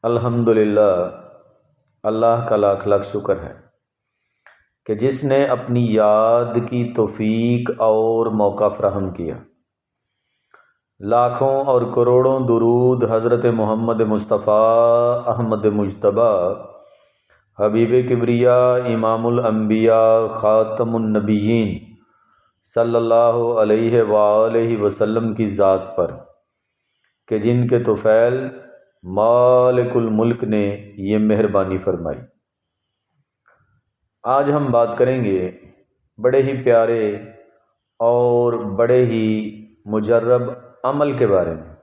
الحمدللہ، اللہ کا لاکھ لاکھ شکر ہے کہ جس نے اپنی یاد کی توفیق اور موقع فراہم کیا۔ لاکھوں اور کروڑوں درود حضرت محمد مصطفیٰ احمد مجتبیٰ حبیب کبریاء امام الانبیاء خاتم النبیین صلی اللہ علیہ وآلہ وسلم کی ذات پر کہ جن کے طفیل مالک الملک نے یہ مہربانی فرمائی۔ آج ہم بات کریں گے بڑے ہی پیارے اور بڑے ہی مجرب عمل کے بارے میں۔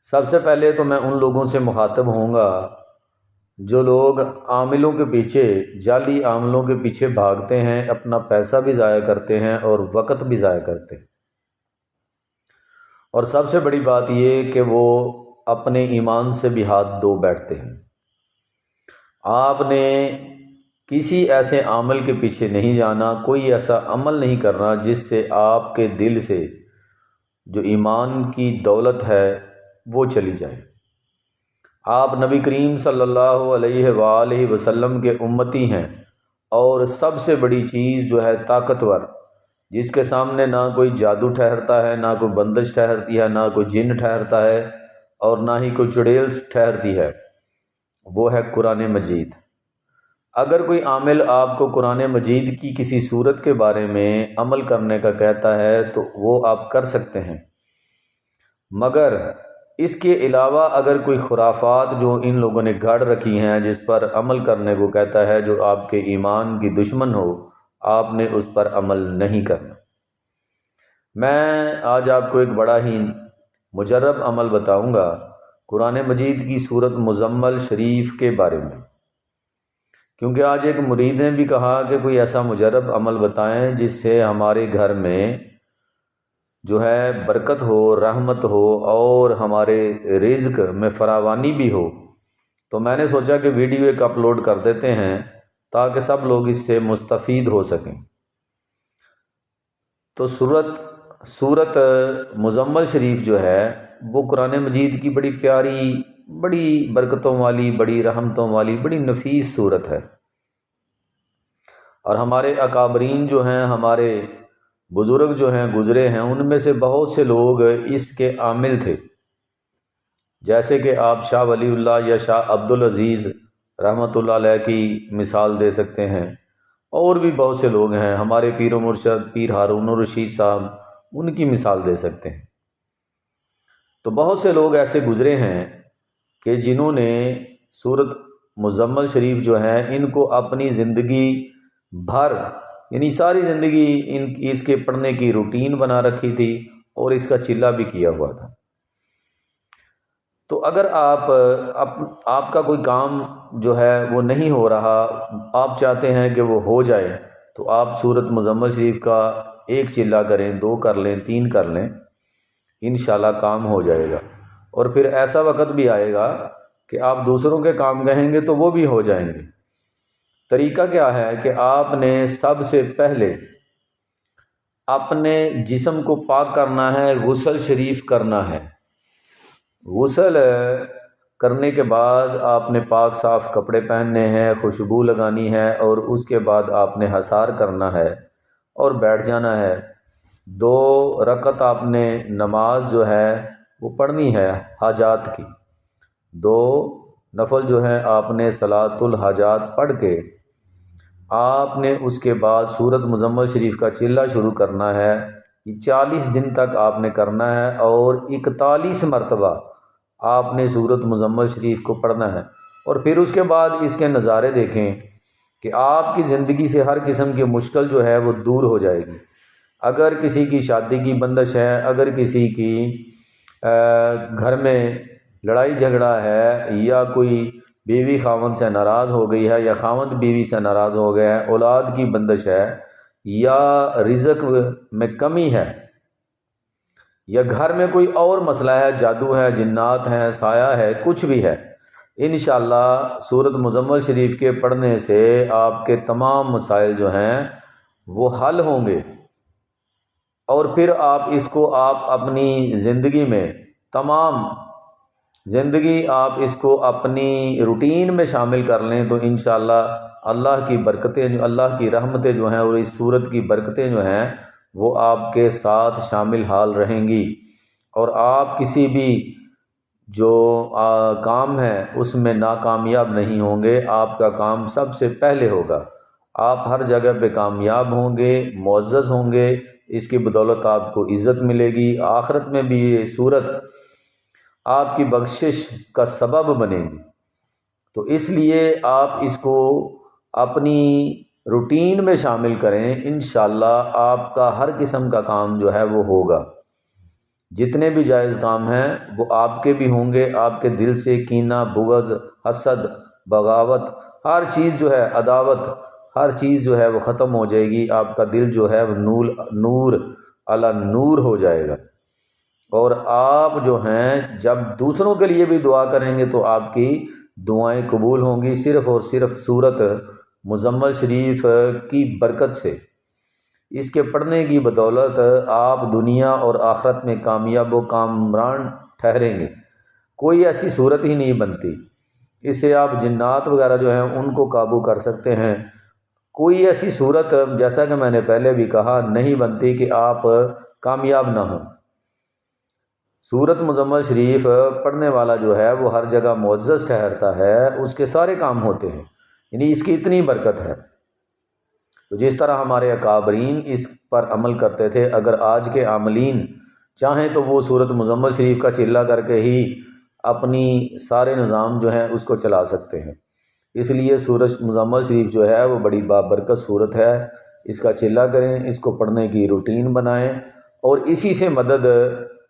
سب سے پہلے تو میں ان لوگوں سے مخاطب ہوں گا جو لوگ عاملوں کے پیچھے، جعلی عاملوں کے پیچھے بھاگتے ہیں، اپنا پیسہ بھی ضائع کرتے ہیں اور وقت بھی ضائع کرتے ہیں، اور سب سے بڑی بات یہ کہ وہ اپنے ایمان سے بھی ہاتھ دھو بیٹھتے ہیں۔ آپ نے کسی ایسے عمل کے پیچھے نہیں جانا، کوئی ایسا عمل نہیں کرنا جس سے آپ کے دل سے جو ایمان کی دولت ہے وہ چلی جائے۔ آپ نبی کریم صلی اللہ علیہ وآلہ وسلم کے امتی ہیں، اور سب سے بڑی چیز جو ہے طاقتور، جس کے سامنے نہ کوئی جادو ٹھہرتا ہے، نہ کوئی بندش ٹھہرتی ہے، نہ کوئی جن ٹھہرتا ہے، اور نہ ہی کوئی چڑیل ٹھہرتی ہے، وہ ہے قرآن مجید۔ اگر کوئی عامل آپ کو قرآن مجید کی کسی صورت کے بارے میں عمل کرنے کا کہتا ہے تو وہ آپ کر سکتے ہیں، مگر اس کے علاوہ اگر کوئی خرافات جو ان لوگوں نے گھڑ رکھی ہیں جس پر عمل کرنے کو کہتا ہے، جو آپ کے ایمان کی دشمن ہو، آپ نے اس پر عمل نہیں کرنا۔ میں آج آپ کو ایک بڑا ہی مجرب عمل بتاؤں گا قرآن مجید کی سورت مزمل شریف کے بارے میں، کیونکہ آج ایک مرید نے بھی کہا کہ کوئی ایسا مجرب عمل بتائیں جس سے ہمارے گھر میں جو ہے برکت ہو، رحمت ہو، اور ہمارے رزق میں فراوانی بھی ہو۔ تو میں نے سوچا کہ ویڈیو ایک اپلوڈ کر دیتے ہیں تاکہ سب لوگ اس سے مستفید ہو سکیں۔ تو سورت مزمل شریف جو ہے وہ قرآن مجید کی بڑی پیاری، بڑی برکتوں والی، بڑی رحمتوں والی، بڑی نفیس سورت ہے، اور ہمارے اکابرین جو ہیں، ہمارے بزرگ جو ہیں گزرے ہیں، ان میں سے بہت سے لوگ اس کے عامل تھے، جیسے کہ آپ شاہ ولی اللہ یا شاہ عبدالعزیز رحمۃ اللہ علیہ کی مثال دے سکتے ہیں، اور بھی بہت سے لوگ ہیں، ہمارے پیر و مرشد پیر ہارون الرشید صاحب، ان کی مثال دے سکتے ہیں۔ تو بہت سے لوگ ایسے گزرے ہیں کہ جنہوں نے سورت مزمل شریف جو ہے ان کو اپنی زندگی بھر، یعنی ساری زندگی اس کے پڑھنے کی روٹین بنا رکھی تھی، اور اس کا چلہ بھی کیا ہوا تھا۔ تو اگر آپ کا کوئی کام جو ہے وہ نہیں ہو رہا، آپ چاہتے ہیں کہ وہ ہو جائے، تو آپ سورت مزمل شریف کا ایک چلہ کریں، 2 کر لیں، 3 کر لیں، انشاءاللہ کام ہو جائے گا۔ اور پھر ایسا وقت بھی آئے گا کہ آپ دوسروں کے کام کہیں گے تو وہ بھی ہو جائیں گے۔ طریقہ کیا ہے کہ آپ نے سب سے پہلے اپنے جسم کو پاک کرنا ہے، غسل شریف کرنا ہے۔ غسل کرنے کے بعد آپ نے پاک صاف کپڑے پہننے ہیں، خوشبو لگانی ہے، اور اس کے بعد آپ نے حصار کرنا ہے اور بیٹھ جانا ہے۔ 2 رکعت آپ نے نماز جو ہے وہ پڑھنی ہے حاجات کی، 2 نفل جو ہے آپ نے صلاۃ الحاجات پڑھ کے آپ نے اس کے بعد سورت مزمل شریف کا چلہ شروع کرنا ہے۔ یہ 40 دن تک آپ نے کرنا ہے، اور 41 مرتبہ آپ نے سورت مزمل شریف کو پڑھنا ہے، اور پھر اس کے بعد اس کے نظارے دیکھیں کہ آپ کی زندگی سے ہر قسم کی مشکل جو ہے وہ دور ہو جائے گی۔ اگر کسی کی شادی کی بندش ہے، اگر کسی کی گھر میں لڑائی جھگڑا ہے، یا کوئی بیوی خاوند سے ناراض ہو گئی ہے، یا خاوند بیوی سے ناراض ہو گیا ہے، اولاد کی بندش ہے، یا رزق میں کمی ہے، یا گھر میں کوئی اور مسئلہ ہے، جادو ہے، جنات ہیں، سایہ ہے، کچھ بھی ہے، انشاءاللہ سورت مزمل شریف کے پڑھنے سے آپ کے تمام مسائل جو ہیں وہ حل ہوں گے، اور پھر آپ اس کو اپنی زندگی میں تمام زندگی آپ اس کو اپنی روٹین میں شامل کر لیں تو انشاءاللہ اللہ کی برکتیں اللہ کی رحمتیں جو ہیں اور اس صورت کی برکتیں جو ہیں وہ آپ کے ساتھ شامل حال رہیں گی، اور آپ کسی بھی جو کام ہے اس میں ناکامیاب نہیں ہوں گے۔ آپ کا کام سب سے پہلے ہوگا، آپ ہر جگہ پہ کامیاب ہوں گے، معزز ہوں گے، اس کی بدولت آپ کو عزت ملے گی، آخرت میں بھی یہ صورت آپ کی بخشش کا سبب بنے گی۔ تو اس لیے آپ اس کو اپنی روٹین میں شامل کریں، انشاءاللہ آپ کا ہر قسم کا کام جو ہے وہ ہوگا۔ جتنے بھی جائز کام ہیں وہ آپ کے بھی ہوں گے، آپ کے دل سے کینہ، بغض، حسد، بغاوت، ہر چیز جو ہے، عداوت، ہر چیز جو ہے وہ ختم ہو جائے گی۔ آپ کا دل جو ہے وہ نور علی نور ہو جائے گا، اور آپ جو ہیں جب دوسروں کے لیے بھی دعا کریں گے تو آپ کی دعائیں قبول ہوں گی، صرف اور صرف سورت مزمل شریف کی برکت سے۔ اس کے پڑھنے کی بدولت آپ دنیا اور آخرت میں کامیاب و کامران ٹھہریں گے۔ کوئی ایسی صورت ہی نہیں بنتی، اس سے آپ جنات وغیرہ جو ہیں ان کو قابو کر سکتے ہیں۔ کوئی ایسی صورت، جیسا کہ میں نے پہلے بھی کہا، نہیں بنتی کہ آپ کامیاب نہ ہوں۔ سورت مزمل شریف پڑھنے والا جو ہے وہ ہر جگہ معزز ٹھہرتا ہے، اس کے سارے کام ہوتے ہیں، یعنی اس کی اتنی برکت ہے۔ تو جس طرح ہمارے اکابرین اس پر عمل کرتے تھے، اگر آج کے عاملین چاہیں تو وہ سورت مزمل شریف کا چلہ کر کے ہی اپنی سارے نظام جو ہیں اس کو چلا سکتے ہیں۔ اس لیے سورت مزمل شریف جو ہے وہ بڑی بابرکت صورت ہے، اس کا چلہ کریں، اس کو پڑھنے کی روٹین بنائیں اور اسی سے مدد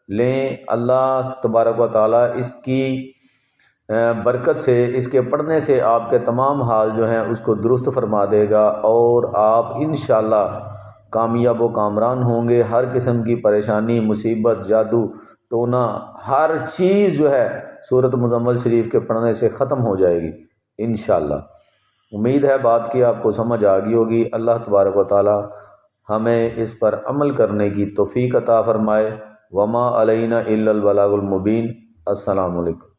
لیں۔ اللہ تبارک و تعالیٰ اس کی برکت سے، اس کے پڑھنے سے آپ کے تمام حال جو ہیں اس کو درست فرما دے گا، اور آپ انشاءاللہ کامیاب و کامران ہوں گے۔ ہر قسم کی پریشانی، مصیبت، جادو ٹونا، ہر چیز جو ہے سورت مزمل شریف کے پڑھنے سے ختم ہو جائے گی انشاءاللہ۔ امید ہے بات کی آپ کو سمجھ آ گئی ہوگی۔ اللہ تبارک و تعالی ہمیں اس پر عمل کرنے کی توفیق عطا فرمائے۔ وما علینا الا البلاغ المبین۔ السلام علیکم۔